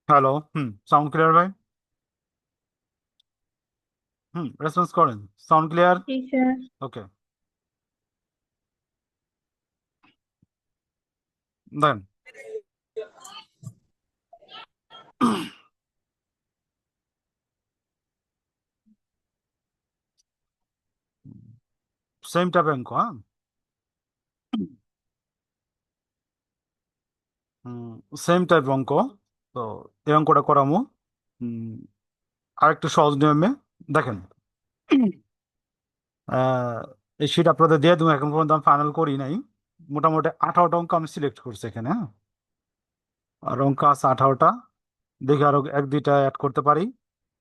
Hello, sound clear ভাই? Response করেন। Sound clear? জি স্যার। ওকে, দেন। সেম টাইপ অঙ্ক, হ্যাঁ। সেম টাইপ অঙ্ক। তো এই অঙ্কটা করামো আরেকটু সহজ নিয়মে। দেখেন, এই শিট আপনাদের দিয়ে দেবো। এখন পর্যন্ত আমি ফাইনাল করি নাই। মোটামুটি 18টা অঙ্ক আমি সিলেক্ট করছি এখানে, হ্যাঁ। আর অঙ্ক আছে 18টা। দেখি আরো এক দুইটা অ্যাড করতে পারি,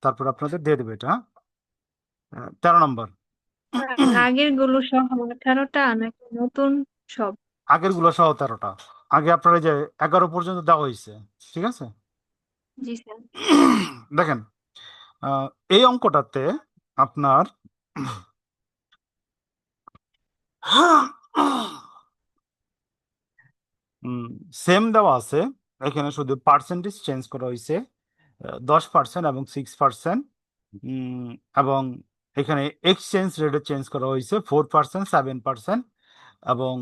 তারপর আপনাদের দিয়ে দেবো এটা, হ্যাঁ। 13 নম্বর। আগের গুলো সহ 18টা নাকি নতুন সব? আগের গুলো সহ 13টা। আগে আপনার এই যে 11 পর্যন্ত দেওয়া হয়েছে, ঠিক আছে। জি স্যার। দেখেন, আহ, এই অঙ্কটাতে আপনার সেম দেওয়া আছে। এখানে শুধু পার্সেন্টেজ চেঞ্জ করা হয়েছে, 10% এবং 6%। এবং এখানে এক্সচেঞ্জ রেটে চেঞ্জ করা হয়েছে 4%, 7%। এবং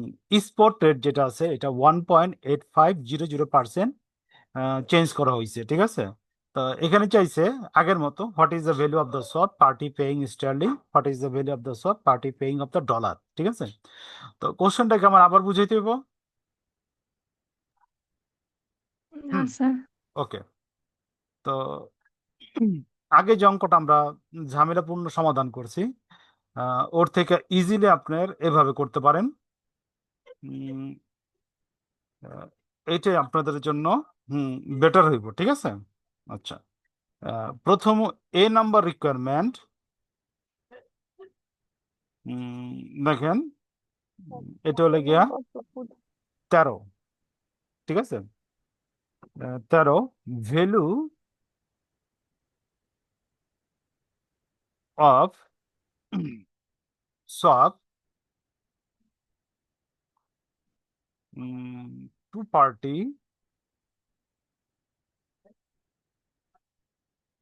স্পট রেট যেটা আছে এটা 1.8500% চেঞ্জ করা হয়েছে, ঠিক আছে। তো এখানে চাইছে আগের মতো, what is the value of the swap party paying sterling, what is the value of the swap party paying of the dollar, ঠিক আছে। তো কোশ্চেনটাকে আমার আবার বুঝাইতে হইব। না হুম, স্যার। ওকে। তো আগে যে অঙ্কটা আমরা ঝামেলাপূর্ণ সমাধান করছি, ওর থেকে ইজিলি আপনার এভাবে করতে পারেন। উম, আহ, এইটাই আপনাদের জন্য বেটার হইব, ঠিক আছে। আচ্ছা, প্রথম এ নাম্বার রিকোয়ারমেন্ট। দেখেন, এটা হলো গিয়া 13, ঠিক আছে। 13, ভ্যালু অফ সব to party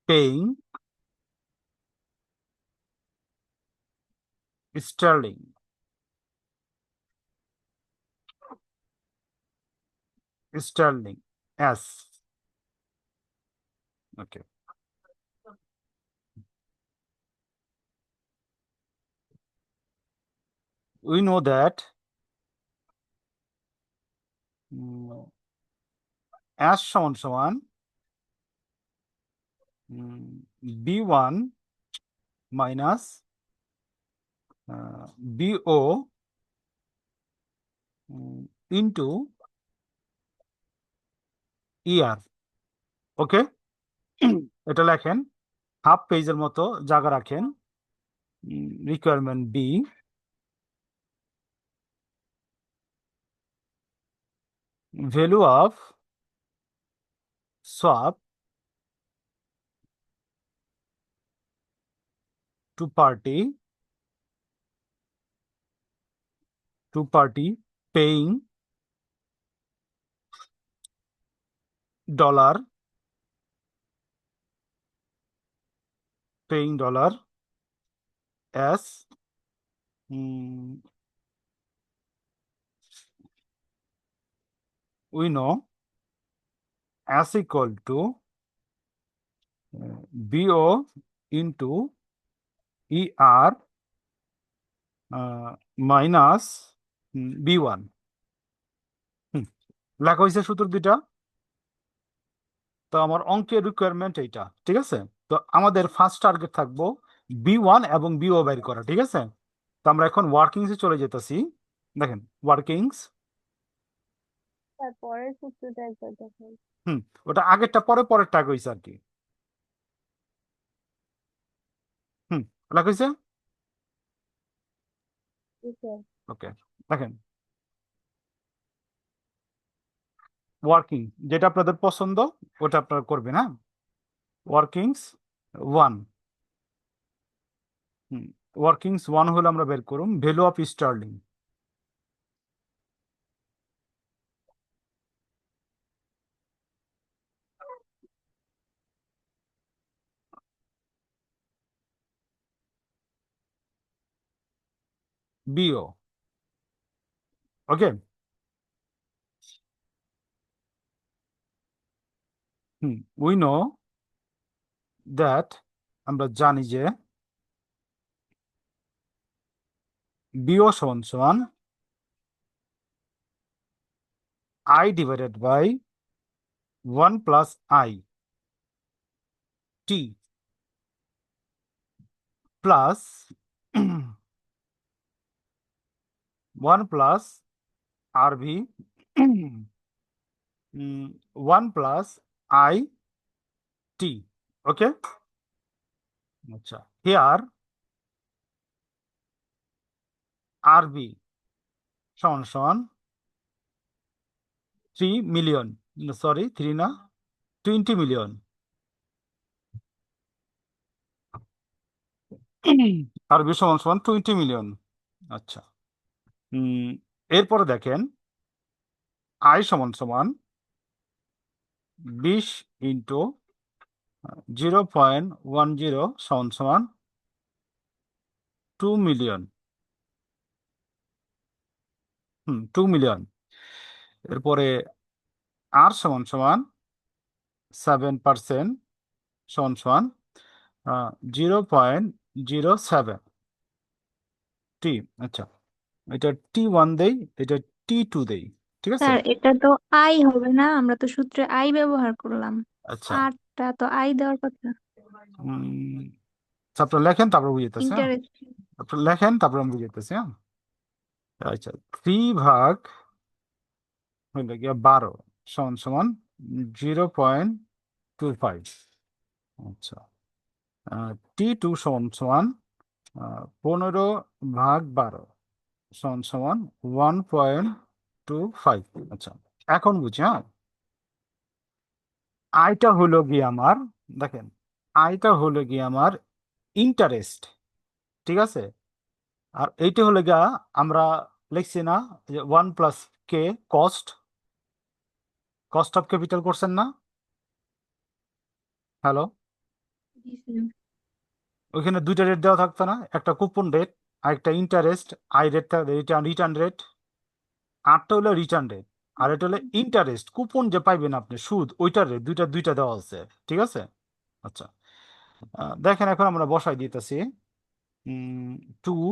paying sterling, sterling S, okay. We know that S সমান সমান B1 minus BO into ER, okay. এটা লেখেন, হাফ পেজের মতো জায়গা রাখেন। Requirement B, value of swap to party paying dollar, S, we know S equal to BO into ER minus B1। লেখা হয়েছে সূত্র দুইটা। তো আমার অঙ্কের রিকোয়ারমেন্ট এইটা, ঠিক আছে। তো আমাদের ফার্স্ট টার্গেট থাকবো B1 এবং BO বের করা, ঠিক আছে? তো আমরা এখন ওয়ার্কিংসে চলে যেতেছি। দেখেন ওয়ার্কিংস। তারপরের সূত্রটা একবার দেখেন। হুম, ওটা আগেরটা পরে পরেরটা আগে হয়েছে আর কি। হুম, লেখা হয়েছে। বুঝছে? ওকে, দেখেন ওয়ার্কিং যেটা আপনাদের পছন্দ ওটা আপনারা করবেন, হ্যাঁ। Workings one. হুম, ওয়ার্কিংস ওয়ান হলে আমরা বের করুন value of sterling. BO, okay. Hmm, we know that, আমরা জানি যে BO সমান সমান I divided by 1 plus I T plus 1 plus RV 1 plus I T, okay. আচ্ছা, হিয়ার RV সমান সমান 3 মিলিয়ন, সরি 3 না, 20 মিলিয়ন। RV সমান সমান 20 মিলিয়ন। আচ্ছা, উম, এরপরে দেখেন I সমান সমান 20 × 0.10 সমান সমান 2 মিলিয়ন। 2 মিলিয়ন। এরপরে R সমান সমান 7% সমান সমান 0.07 T। আচ্ছা, এটা T1 দেই, এটা T2 দেই, ঠিক আছে। স্যার এটা তো আই হবে না, আমরা তো সূত্রে আই ব্যবহার করলাম। আচ্ছা, আরটা তো আই দেওয়ার কথা। আচ্ছা, আপনারা লেখেন তারপর বুঝেতেছে, হ্যাঁ। ইন্টারেস্ট। আপনারা লেখেন তারপর আমি বুঝেতেছি, হ্যাঁ। আচ্ছা, 3 ভাগ হইল গিয়া 12 সমান সমান 0.25। আচ্ছা, T2 সমান সমান 15 ভাগ 12 সমান সমান 1.25। আচ্ছা, এখন বুঝি, হ্যাঁ। আয়টা হলো গিয়ে আমার, দেখেন আয়টা হলো গিয়ে আমার ইন্টারেস্ট, ঠিক আছে। আর এইটা হলো গিয়া আমরা লিখছি না যে 1 + K, cost, cost of capital করছেন না? হ্যালো, জি স্যার। ওইখানে দুইটা রেট দেওয়া থাকতো না, একটা কুপন রেট আর একটা interest. I rate, return return rate. আরটা হলো রিটার্ন রেট, আর এটা হলো ইন্টারেস্ট, কুপন যে পাইবেন আপনি সুদ, ওইটার রেট দুইটা দুইটা দেওয়া আছে, ঠিক আছে। আচ্ছা, দেখেন এখন আমরা বসাই দিতেছি 2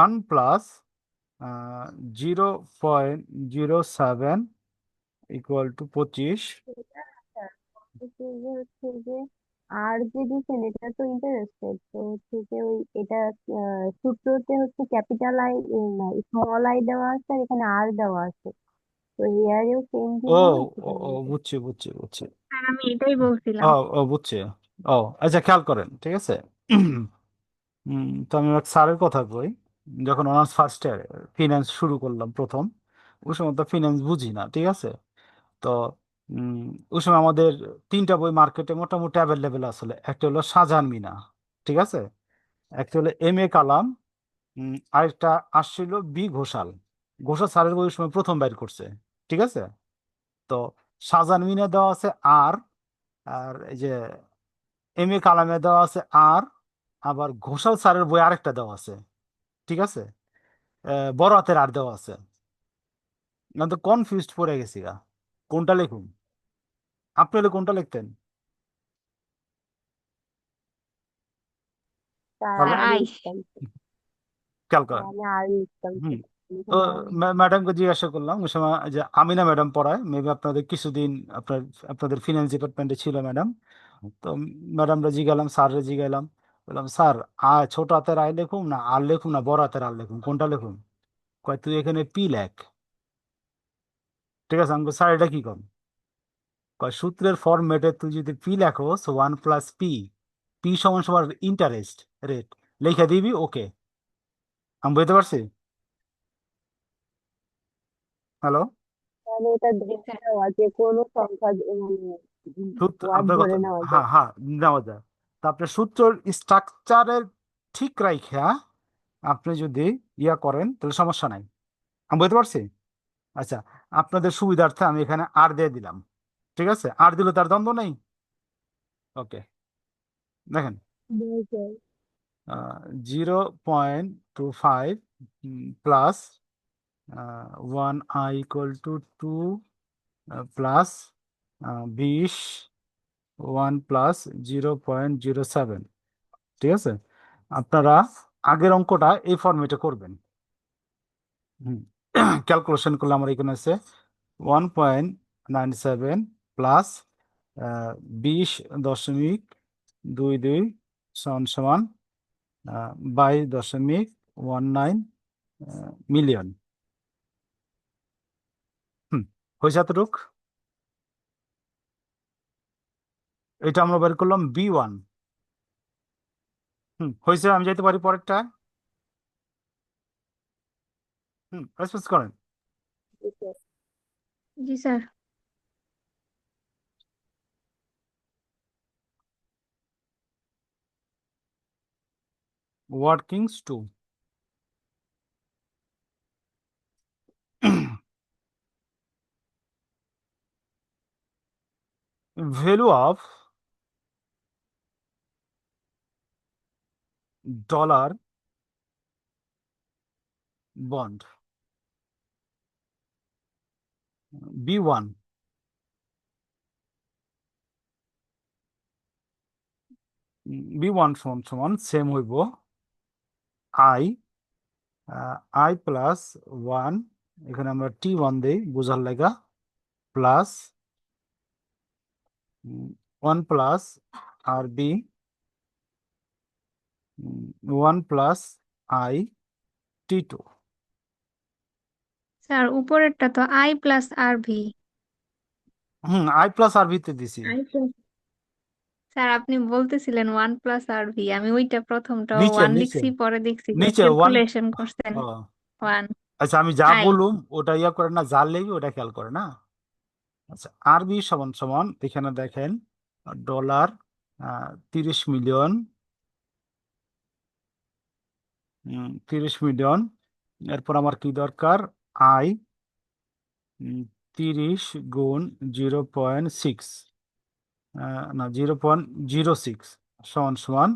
1 + 0.07 = 25। সেটা স্যার, হচ্ছে যে আর যে দিচ্ছেন এটা তো ইন্টারেস্টেড, তো হচ্ছে যে ওই এটা সূত্রতে হচ্ছে ক্যাপিটাল আই, না স্মল আই দেওয়া আছে, আর এখানে আর দেওয়া আছে। তো হেয়ারেও সেম ও দিব না, ও সেটা ও, বলতে। বুঝছি বুঝছি বুঝছি। স্যার আমি এটাই ও বলছিলাম। ও বুঝছি। ও আচ্ছা, খেয়াল করেন, ঠিক আছে। তো আমি এক স্যারের কথা কই, যখন অনার্স ফার্স্ট ইয়ারে ফিনান্স শুরু করলাম প্রথম, ওই সময় তো ফিনান্স বুঝি না, ঠিক আছে। তো উম, ওই সময় আমাদের 3টা বই মার্কেটে মোটামুটি অ্যাভেলেবেল আসলে, একটা হলো শাহজাহান মিনা, ঠিক আছে, একটা হলো M A কালাম, আরেকটা আসছিল B ঘোষাল। ঘোষাল স্যারের বই ওই সময় প্রথম বাইর করছে, ঠিক আছে। তো শাহজাহান মিনা দেওয়া আছে আর, আর এই যে M A কালামে দেওয়া আছে আর, আবার ঘোষাল স্যারের বই আরেকটা দেওয়া আছে, ঠিক আছে। বড় হাতের আর দেওয়া আছে। না তো কনফিউজড পড়ে গেছি গা, কোনটা লিখুন। আপনি হলে কোনটা লিখতেন? তার হ্যালো, স্যার আর আই। লিখতাম। খেয়াল হ্যাঁ, করেন। আমি আর লিখতাম হুম, সেটা। তো ম্যাডামকে জিজ্ঞাসা করলাম ওই সময় যে আমিনা ম্যাডাম পড়ায়, মেবি আপনাদের কিছুদিন আপনাদের ফিনান্স ডিপার্টমেন্টে ছিল ম্যাডাম। তো ম্যাডামরা জিগালাম, স্যাররে জিগাইলাম, বললাম স্যার আয় ছোট হাতের আয় লিখুম না আর লিখুম না বড় হাতের আর লিখুম, কোনটা লিখুম? কয় তুই এখানে পি লেখ। ঠিক আছে, আমি বলছি, স্যার এটা কি কর? কয় সূত্রের ফরম্যাটে তুই যদি পি লেখোস 1 + পি, পি সমান সমান ইন্টারেস্ট রেট, লিখে দিবি ওকে। আমি বুঝতে পারছি। হ্যালো। তাহলে এটা ধরে স্যার নেওয়া যে কোনো সংখ্যা মানে ওয়ার্ড আপনার ধরে কথা, নেওয়া হ্যাঁ যায়। হ্যাঁ, নেওয়া যায়। তারপরে সূত্রের স্ট্রাকচারের ঠিক রাইখা আপনি যদি ইয়া করেন তাহলে সমস্যা নাই। আমি বুঝতে পারছি। আচ্ছা, আপনাদের সুবিধার্থে আমি এখানে আর দিয়ে দিলাম। ঠিক আছে, আর দিলে তার দ্বন্দ্ব নেই। ওকে, দেখেন বুঝেছি। 0.25 প্লাস 1 i = 2 প্লাস 20, 1 + 0.07। ঠিক আছে, আপনারা আগের অঙ্কটা এই ফরম্যাটে করবেন। হুম, ক্যালকুলেশন করলে আমার এখানে আছে 1.97 প্লাস 20.22 সমান সমান 22.19 মিলিয়ন। হুম, হয়েছে এতটুক। এটা আমরা বের করলাম B1। হয়েছে, আমি যাইতে পারি পরেরটা। রেসপন্স করেন। জি sir. Workings two value of dollar bond B1। B1 সমান সমান সেম হইব আই, I+1, এখানে আমরা T1 দেই বোঝার লাগা, plus 1 + RB, 1 + I T2। Sir উপরেরটা তো I+RV। I+RB তে দিছি। আই প্লাস স্যার আপনি বলতেছিলেন 1+RV, আমি ওইটা প্রথমটা নিচে ওয়ান নিচে লিখছি, পরে দেখছি যে নিচে ওয়ান। ক্যালকুলেশন করছেন ওয়ান। আচ্ছা, আমি যা আই বলুম ওটা ইয়া করে না, যা লেগে ওটা খেয়াল করে না। আচ্ছা, RB সমান সমান এখানে দেখেন ডলার 30 মিলিয়ন, 30 মিলিয়ন। এরপর আমার কি দরকার? আই 30 × 0.6, না 0.06 সমান সমান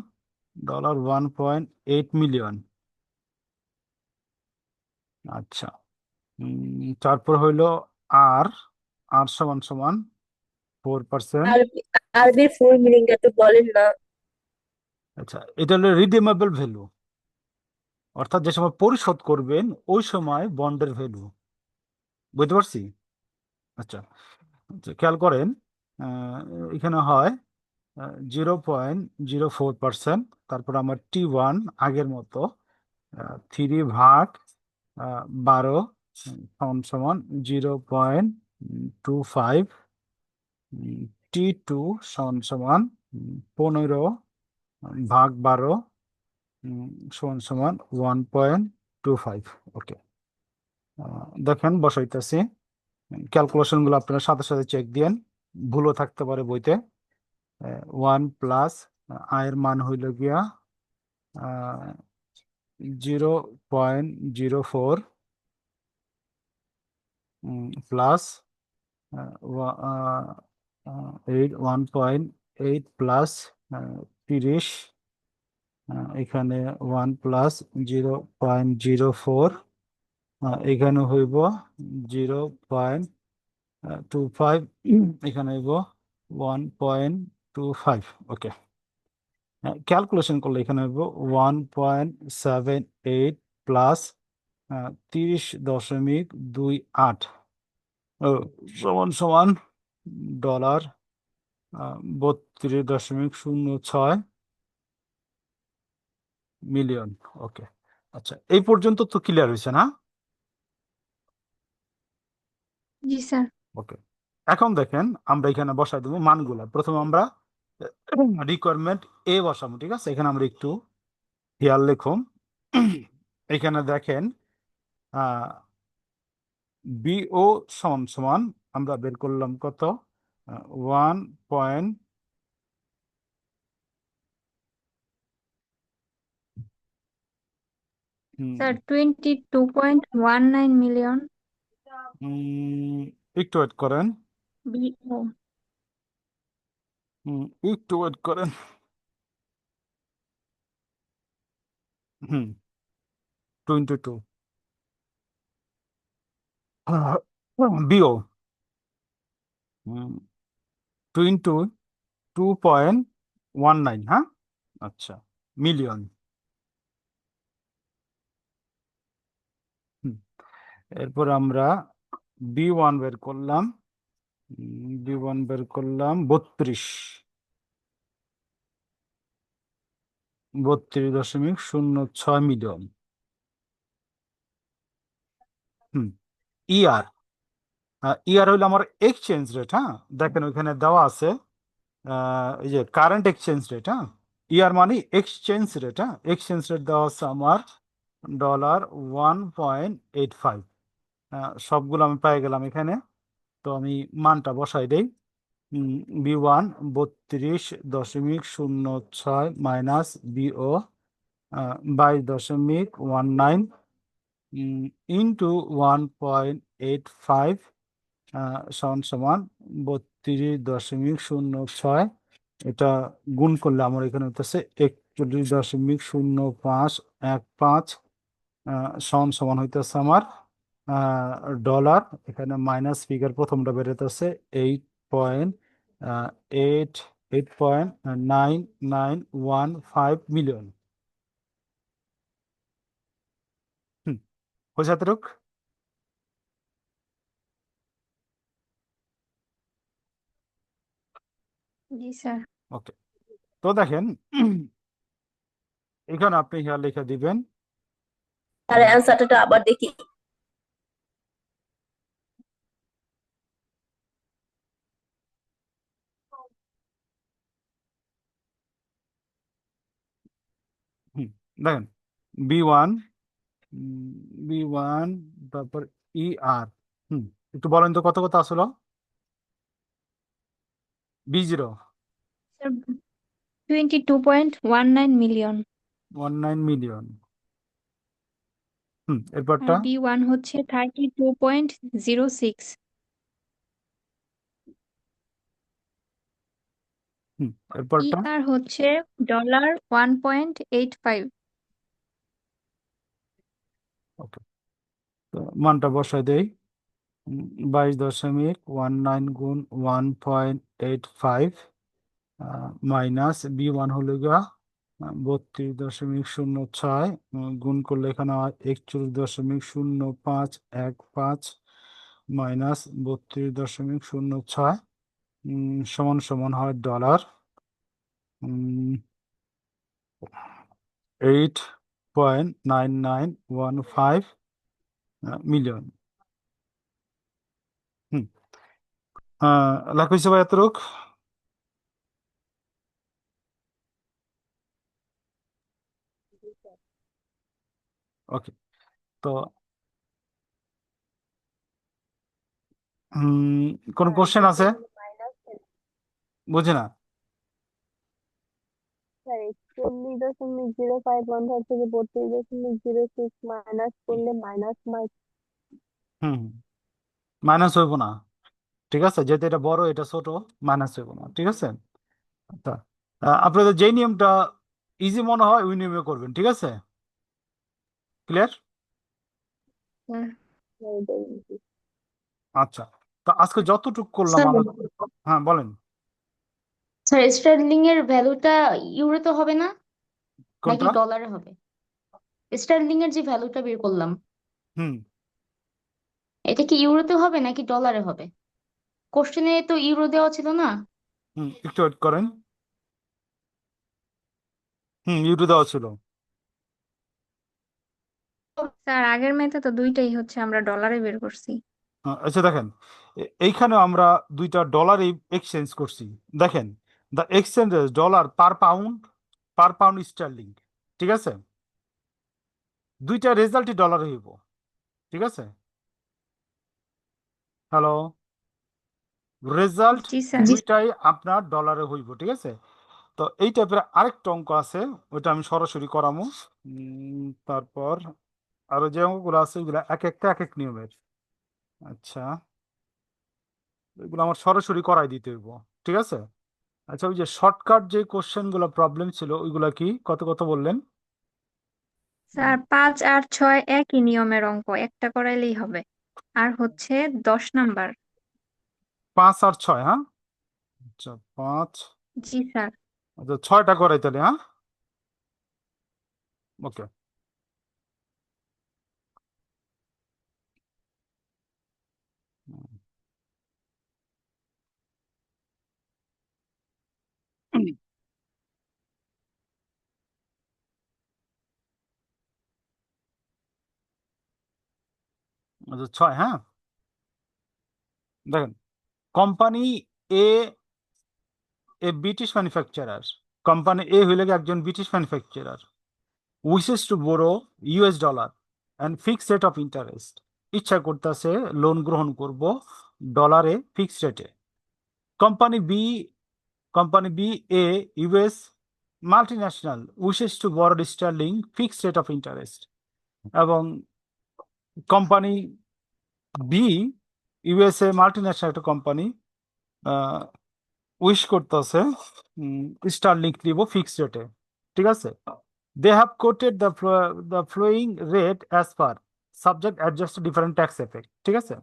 $1.8 মিলিয়ন। আচ্ছা, তারপর হইলো আর, আর সমান সমান 4%। আরবির ফুল মিনিংটা তো বলেন না। আচ্ছা, এটা হলো রিডিমেবল ভ্যালু, অর্থাৎ যে সময় পরিশোধ করবেন ওই সময় বন্ডের ভ্যালু। বুঝতে পারছি। আচ্ছা, আচ্ছা, খেয়াল করেন আহ, এখানে হয় 0.04%। তারপর আমার T1 আগের মতো 3/12 সমান সমান 0.25। T2 সমান সমান 15/12 সমান সমান 1.25। ওকে, দেখেন বসাইতেছি। ক্যালকুলেশন গুলো আপনারা সাথে সাথে চেক দিয়েন, ভুলও থাকতে পারে বইতে। 1 + আয়ের মান হইল গিয়া 0.04 প্লাস 1.8 প্লাস 30, এখানে 1 + 0.04, এখানে হইব 0.25, এখানে হইব 1.25। ওকে, ক্যালকুলেশন করলে এখানে হইব 1.78 প্লাস 30.28 ও সমান সমান ডলার 32.06 মিলিয়ন। ওকে, আচ্ছা এই পর্যন্ত তো ক্লিয়ার হয়েছে না? জি স্যার। ওকে, এখন দেখেন আমরা এখানে বসাই দেবো মানগুলা। প্রথমে আমরা রিকোয়ারমেন্ট এ বসাবো, ঠিক আছে? এখানে আমরা একটু খেয়াল লিখুন। এখানে দেখেন বিও সমান সমান আমরা বের করলাম কত, 1 স্যার 22.19 মিলিয়ন একটু ওয়েট করেন, বিও। একটু ওয়েট করেন। হুম 22 বিও 22.19, হ্যাঁ আচ্ছা, মিলিয়ন। এরপর আমরা বি1 বের করলাম, বি1 বের করলাম 32.06 মিলিয়ন। ইয়ার, ইয়ার হইলো আমার এক্সচেঞ্জ রেট। হ্যাঁ দেখেন ওইখানে দেওয়া আছে এই যে কারেন্ট এক্সচেঞ্জ রেট। হ্যাঁ ইয়ার মানে এক্সচেঞ্জ রেট। হ্যাঁ এক্সচেঞ্জ রেট দেওয়া আছে আমার $1.85। সবগুলো আমি পেয়ে গেলাম এখানে। তো আমি মানটা বসাই দেই। বি1 32.06 মাইনাস বিও 22.19 ইন্টু 1.85 সমান সমান 32.06। এটা গুণ করলে আমার এখানে হতেছে 41.0515 সমান সমান হইতেছে আমার ডলার। এখানে মাইনাস ফিগার প্রথমটা বেরোতেছে 8.9915 হুম হয়েছে এতটুক? জি স্যার। ওকে, তো দেখেন এখানে আপনি হিয়ার লিখে দিবেন। আর অ্যান্সারটা আবার দেখি। হুম দেখেন বি1, বি1 তারপর আর একটু বলেন তো কত কত আসলো বি0? Sir 22.19 million. 19 মিলিয়ন। আর এরপরটা বি1 হচ্ছে 32.06। এরপরটা ইআর হচ্ছে $1.85। ওকে, তো মানটা বসাই দেই। 22.19 গুণ 1.85 মাইনাস বি1 হলো গা 32.06 গুণ করলে এখানে হয় 41.0515 মাইনাস 32.06 সমান সমান হয় ডলার 8.9915 মিলিয়ন। হুম লেখা হয়েছে ভাই এতটুক? ওকে, তো কোন কোশ্চেন আছে? বুঝি না। স্যার 41.0515 থেকে 32.06 মাইনাস করলে মাইনাস হুম মাইনাস হইব না, ঠিক আছে? যেহেতু এটা বড় এটা ছোট, মাইনাস হইব না, ঠিক আছে? আচ্ছা, আপনাদের যেই নিয়মটা ইজি মনে হয় ওই নিয়মে করবেন, ঠিক আছে? ক্লিয়ার? স্যার আচ্ছা, তো আজকে যতটুকু করলাম স্যার হ্যাঁ বলেন। স্যার স্টার্লিং এর ভ্যালুটা ইউরোতে হবে না নাকি কোনটা? ডলারে হবে? স্টার্লিং এর যে ভ্যালুটা বের করলাম হুম এটা কি ইউরোতে হবে নাকি ডলারে হবে? কোশ্চেনে তো ইউরো দেওয়া ছিল না। হুম, একটু ওয়েট করেন। ইউরো দেওয়া ছিল। স্যার আগের ম্যাথে তো দুইটাই হচ্ছে আমরা ডলারে বের করছি। আচ্ছা দেখেন, এইখানে আমরা দুইটা ডলারই এক্সচেঞ্জ করছি। দেখেন, the exchange dollar per pound sterling. ঠিক আছে, দুইটা রেজাল্টই ডলারে হইব। ঠিক আছে, হ্যালো, রেজাল্ট জি স্যার। দুইটাই আপনার ডলারে হইব। ঠিক আছে, তো এই টাইপের আরেকটা অঙ্ক আছে, ওইটা আমি সরাসরি করামু। তারপর আরো যে অঙ্কগুলো আছে ওইগুলো এক একটা এক এক নিয়মের। আচ্ছা, এগুলো আমার সরাসরি করাই দিতে হইব। ঠিক আছে, আচ্ছা ওই যে শর্টকাট যে কোশ্চেনগুলো প্রবলেম ছিল ওইগুলা কি, কত কত বললেন? স্যার 5 আর 6 একই নিয়মের অঙ্ক, একটা করাইলেই হবে। আর হচ্ছে 10 নাম্বার। 5 আর 6, হ্যাঁ। আচ্ছা 5, জি স্যার। আচ্ছা 6টা করাই তাহলে, হ্যাঁ। ওকে, আচ্ছা 6, হ্যাঁ। দেখেন, company A British manufacturer, company A হইলে গিয়ে একজন British manufacturer, wishes to borrow US dollar and fixed rate of interest. ইচ্ছা করতেছে লোন গ্রহণ করব ডলারে ফিক্সড রেটে। Company B company B a US multinational wishes to borrow sterling fixed rate of interest. এবং কোম্পানি বি ইউএসএ মাল্টিন্যাশনাল একটা company wish করতেছে sterling নিব ফিক্সড রেটে। ঠিক আছে, they have quoted the following rate as per subject adjust different tax effect. ঠিক আছে,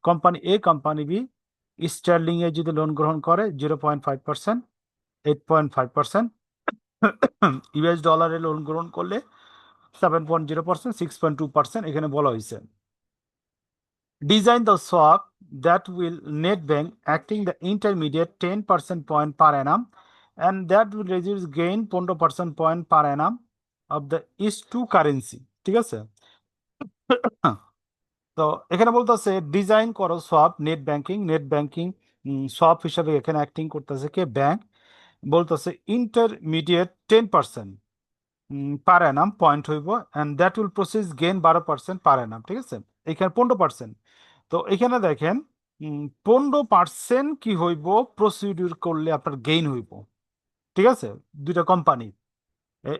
company a company B Sterling এ যদি লোন গ্রহণ করে 0.5%, 8.5%, ইউএস ডলারে লোন গ্রহণ করলে 7.0%, 6.2% এখানে বলা হয়েছে। Design the swap that will net bank acting the intermediate 10% point per annum and that will reduce gain 15% point per annum of the is two currency. ঠিক আছে, তো এখানে বলতেছে ডিজাইন করো সোয়াপ নেট ব্যাংকিং সোয়াপ হিসাবে এখানে acting করতেছে কে, bank. বলতেছে ইন্টারমিডিয়েট 10% পার অ্যানাম পয়েন্ট হইব and that will process gain 12% পার অ্যানাম। ঠিক আছে, এখানে 15%। তো এখানে দেখেন 15% কি হইব প্রসিডিউর করলে আপনার গেইন হইব। ঠিক আছে, দুইটা কোম্পানি,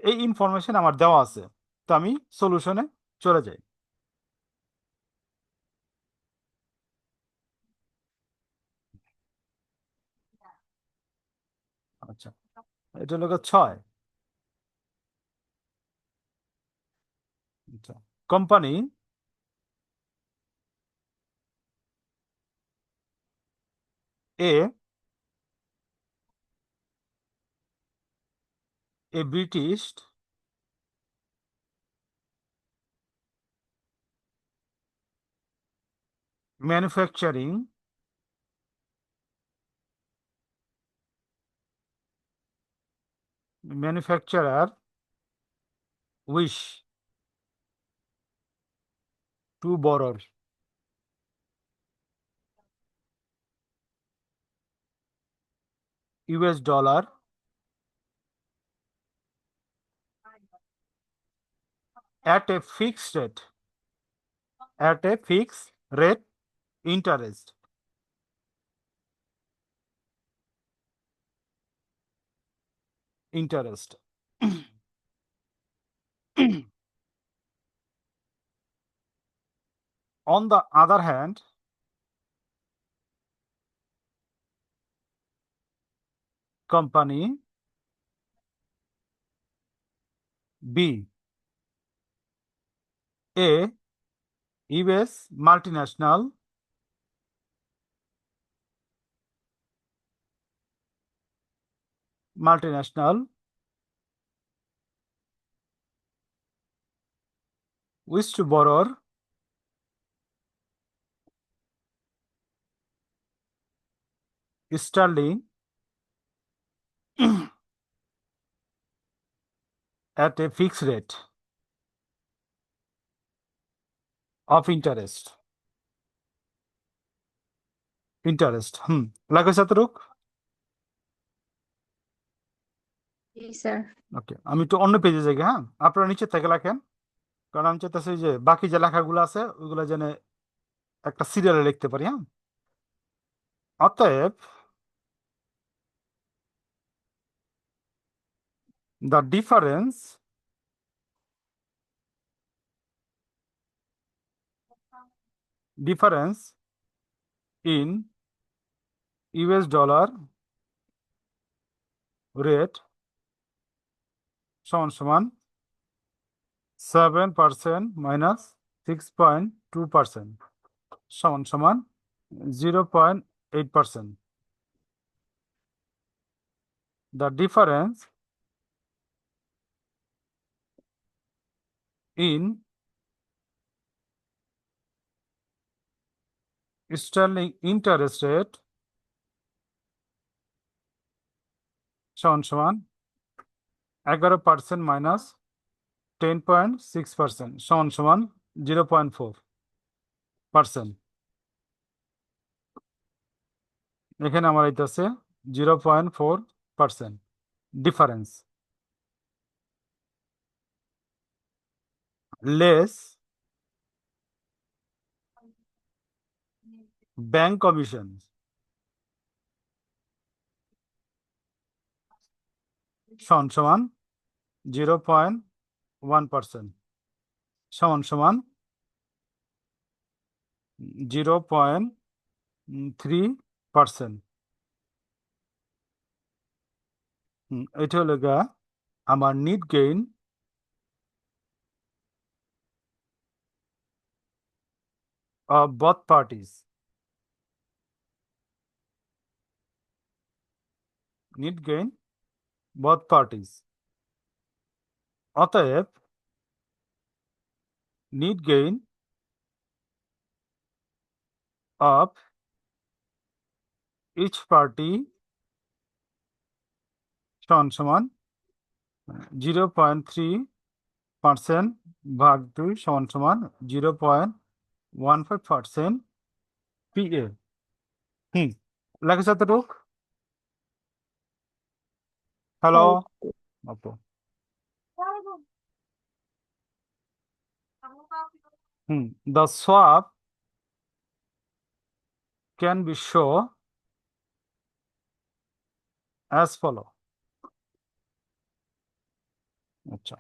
এই ইনফরমেশন আমার দেওয়া আছে। তো আমি সলিউশনে চলে যাই। আচ্ছা, এটা হলো 6। আচ্ছা, company A British manufacturing manufacturer wish to borrow US dollar at a fixed rate interest interest. On the other hand, company B, a US multinational wish to borrow sterling at a fixed rate of interest. লাগে ছাত্রক? জি sir. ওকে, আমি একটু অন্য পেজে যাই, হ্যাঁ, আপনারা নিচে থেকে লেখেন, কারণ আমি চাইতেছি যে বাকি যে লেখাগুলো আছে ওইগুলো যেন একটা সিরিয়ালে লিখতে পারি, হ্যাঁ। অতএব the difference in US dollar rate সমান 7% minus 6.2% সমান 0.8%. The difference in sterling interest rate সমান 11% minus 10.6% সমান 0.4%. এখানে আমার আইতাছে 0.4% ডিফারেন্স। লেস ব্যাংক কমিশন সমান 0.1% সমান 0.3%। এটা হলো গা আমার net gain of both parties. Need gain both parties. অতএব need gain of each party সমান 0.3% ভাগ 2 সমান 0.15% PA। লাগে যতটুক? হ্যালো আপু। The swap can be shown as follow. আচ্ছা,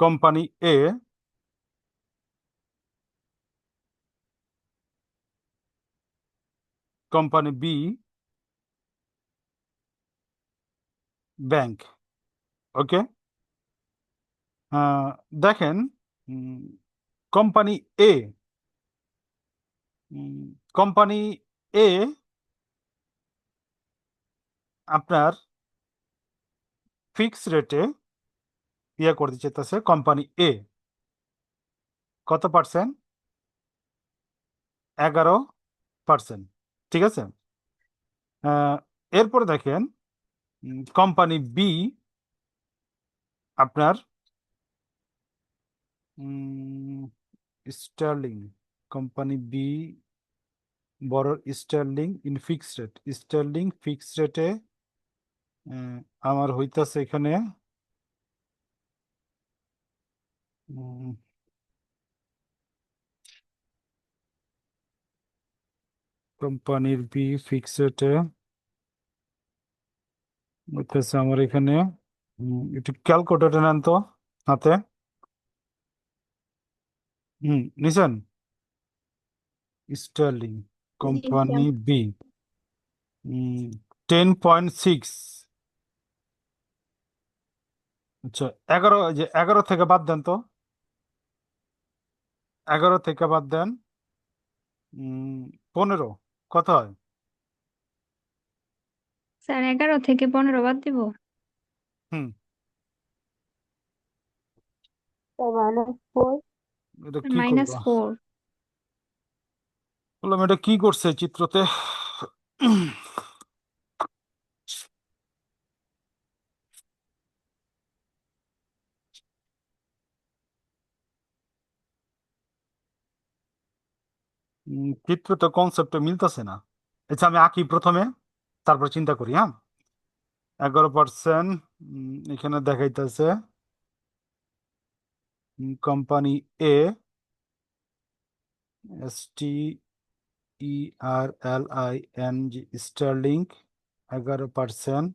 company a company B bank. ওকে, দেখেন কোম্পানি এ কোম্পানি এ আপনার ফিক্স রেটে ইয়ে করতে চাইতেছে। কোম্পানি এ কত পার্সেন্ট? 11%। ঠিক আছে, এরপরে দেখেন কোম্পানি বি আপনার sterling, company B borrow sterling in fixed rate, sterling fixed রেটে আমার হইতাছে এখানে কোম্পানির বি ফিক্সড রেটে হইতেছে আমার এখানে একটু ক্যালকুলেটর নেন তো হাতে। নিছেন? স্টার্লিং জি কোম্পানি স্যার। বি 10.6 আচ্ছা, 11, এই যে 11 থেকে বাদ দেন তো, 11 থেকে বাদ দেন, 15 কত হয়? স্যার 11 থেকে 15 বাদ দিব? হুম। -4। এটা কি করলো? -4। বললাম এটা কি করছে চিত্রতে? চিত্রতে কনসেপ্টে মিলতেছে না। আচ্ছা, আমি আঁকি প্রথমে, তারপর চিন্তা করি। হ্যাঁ, 11%, এখানে দেখাইতেছে কোম্পানি এ, STERLING, স্টার্লিং, 11%।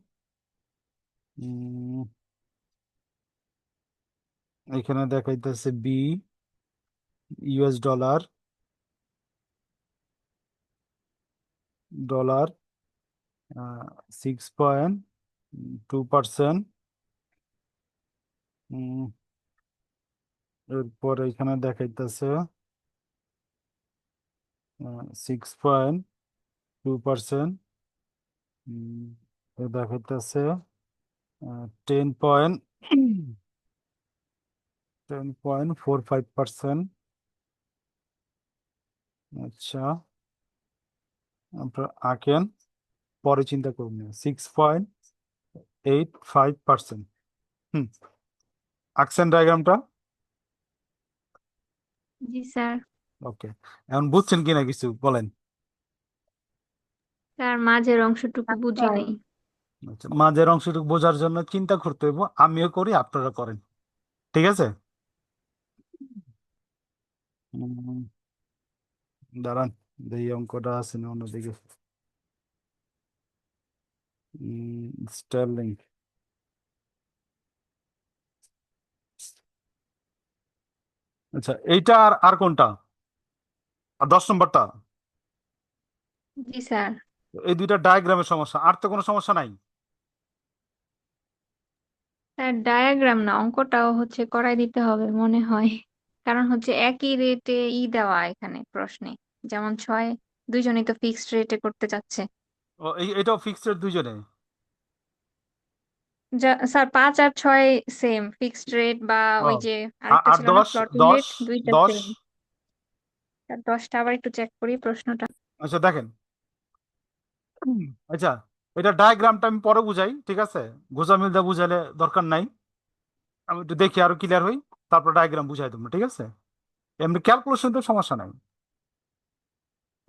এখানে দেখাইতেছে বি, US ডলার, ডলার 6.2%। এরপর এখানে দেখাইতেছে 6.2%। দেখাইতেছে 10.45%। আচ্ছা, আপনার আঁকেন, পরে চিন্তা করুন। 6.85%। হুম, আঁকছেন ডায়াগ্রামটা? জি স্যার। ওকে, এখন বুঝছেন কিনা কিছু বলেন। স্যার মাঝের অংশটুকু বুঝি স্যার নাই। আচ্ছা, মাঝের অংশটুকু বোঝার জন্য চিন্তা করতে হইব, আমিও করি, আপনারা করেন। ঠিক আছে? উম, দাঁড়ান, এই অঙ্কটা আছে না অন্যদিকে। স্টার্লিং। আচ্ছা, এইটা আর আর কোনটা? আর 10 নম্বরটা? জি স্যার। এই দুইটা ডায়াগ্রামের সমস্যা, আর তো কোনো সমস্যা নাই। স্যার ডায়াগ্রাম না, অঙ্কটাও হচ্ছে করাই দিতে হবে মনে হয়। কারণ হচ্ছে একই রেটে দেওয়া এখানে প্রশ্নে, যেমন 6, দুইজনই তো ফিক্সড রেটে করতে চাচ্ছে। ও, এটাও ফিক্সড দুইজনে? স্যার 5 আর 6 সেম ফিক্সড রেট, বা ও, ওই যে আরেকটা আর ছিল না 10, ফ্লোটিং 10, রেট, দুইটা 10। সেম। স্যার 10টা আবার একটু চেক করি প্রশ্নটা। আচ্ছা দেখেন, আচ্ছা, এটা ডায়াগ্রামটা আমি পরে বুঝাই, ঠিক আছে? গোজামিল দা বুঝাইলে দরকার নাই, আমি একটু দেখি আরো ক্লিয়ার হই, তারপর ডায়াগ্রাম বুঝাই দেবো, ঠিক আছে? এমনি ক্যালকুলেশন তো সমস্যা নাই।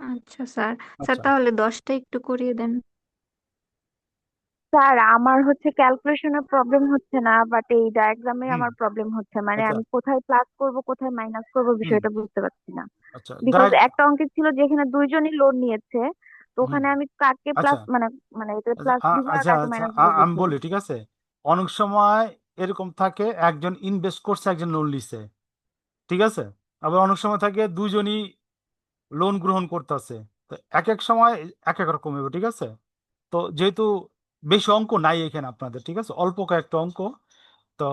আচ্ছা স্যার। স্যার আচ্ছা। তাহলে 10টা একটু করিয়ে দেন। স্যার আমার হচ্ছে ক্যালকুলেশনের প্রবলেম হচ্ছে না, বাট এই ডায়াগ্রামে হুম। আমার প্রবলেম হচ্ছে, মানে আচ্ছা। আমি কোথায় প্লাস করব কোথায় মাইনাস করব হুম। বিষয়টা বুঝতে পারছি না। আচ্ছা, বিকজ একটা অঙ্কে ছিল যেখানে দুইজনই লোন নিয়েছে, তো হুম। ওখানে আমি কাকে আচ্ছা, প্লাস মানে মানে এটা আচ্ছা, প্লাস দিব আর আচ্ছা, কাকে আচ্ছা, মাইনাস দিব আমি বুঝিনি। বলি, ঠিক আছে? অনেক সময় এরকম থাকে, একজন ইনভেস্ট করছে, একজন লোন নিছে, ঠিক আছে? আবার অনেক সময় থাকে দুইজনই লোন গ্রহণ করতেছে। তো এক এক সময় এক এক রকম হবে, ঠিক আছে? তো যেহেতু বেশি অঙ্ক নাই এখানে আপনাদের, ঠিক আছে, অল্প কয়েকটা অঙ্ক, তো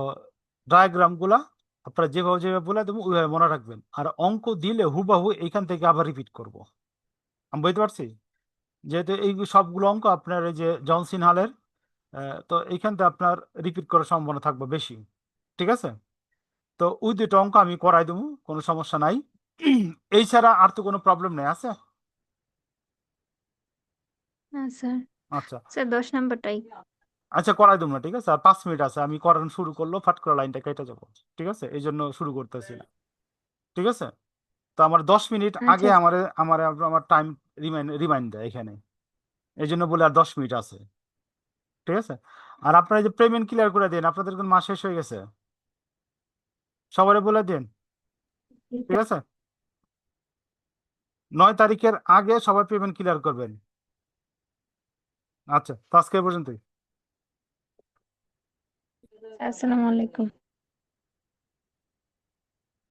ডায়াগ্রাম গুলা আপনারা যেভাবে যেভাবে বলে দেবো ওইভাবে মনে রাখবেন, আর অঙ্ক দিলে হুবাহু এইখান থেকে আবার রিপিট করব। আমি বুঝতে পারছি, যেহেতু এই সবগুলো অঙ্ক আপনার এই যে জনসিন হালের, তো এইখান থেকে আপনার রিপিট করার সম্ভাবনা থাকবে বেশি, ঠিক আছে? তো ওই দুটো অঙ্ক আমি করাই দেবো, কোনো সমস্যা নাই। এই ছাড়া আর তো কোনো প্রবলেম নেই, আছে? হ্যাঁ স্যার। আচ্ছা। স্যার 10 নাম্বারটাই। আচ্ছা, করাই দেবো না, ঠিক আছে? আর 5 মিনিট আছে, আমি করানো শুরু করলো ফাট করে লাইনটা কেটে যাবো, ঠিক আছে? এই জন্য শুরু করতেছি না, ঠিক আছে? তো আমার 10 মিনিট আগে আচ্ছা আমার আমার আমার টাইম রিমাইন্ড দেয় এখানে, এই জন্য বলে আর 10 মিনিট আছে, ঠিক আছে? আর আপনারা এই যে পেমেন্ট ক্লিয়ার করে দিন, আপনাদের কোন মাস শেষ হয়ে গেছে, সবাই বলে দিন, ঠিক আছে? 9 তারিখের আগে সবাই পেমেন্ট ক্লিয়ার করবেন। আচ্ছা, তো আজকে এই পর্যন্তই। আসসালামু আলাইকুম।